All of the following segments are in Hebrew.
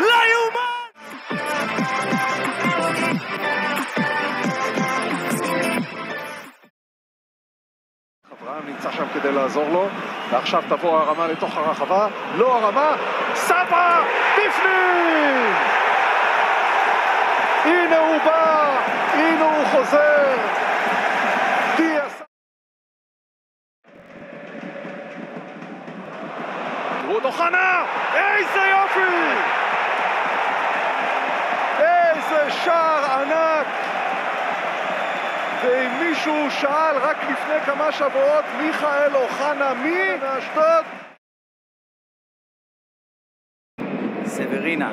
לא יאומן! אברהם נמצא שם כדי לעזור לו, ועכשיו תבוא הרמה לתוך הרחבה, לא הרמה, סבא בפנים! הנה הוא בא, הנה הוא חוזר, רות אוחנה, איזה יופי! איזה שער ענק! ואם מישהו שאל רק לפני כמה שבועות, מיכאל אוחנה מי? מאשדוד? סברינה,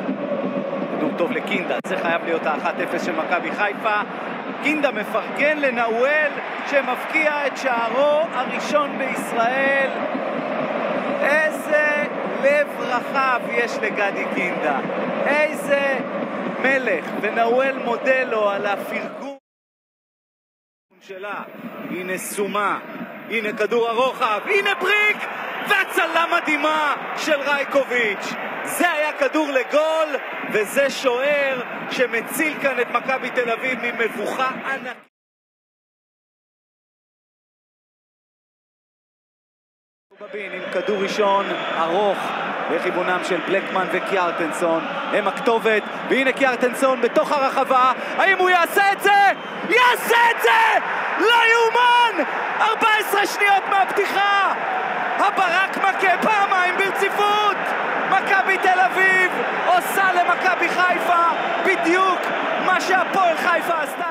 כדור טוב לקינדה, זה חייב להיות ה-1-0 של מכבי חיפה. קינדה מפרגן לנאואל שמפקיע את שערו הראשון בישראל. איזה לב רחב יש לגדי קינדה, איזה מלך, ונאואל מודה לו על הפרגון שלה. הנה סומה, הנה כדור הרוחב, הנה בריק, והצלה מדהימה של רייקוביץ'. זה היה כדור לגול, וזה שוער שמציל כאן את מכבי תל אביב ממבוכה ענקית. עם כדור ראשון ארוך לכיוונם של בלקמן וקיארטנסון, הם הכתובת, והנה קיארטנסון בתוך הרחבה. האם הוא יעשה את זה? יעשה את זה! לא יאומן! 14 שניות מהפתיחה, הברק מכה פעמיים ברציפות. מכבי תל אביב עושה למכבי חיפה בדיוק מה שהפועל חיפה עשתה.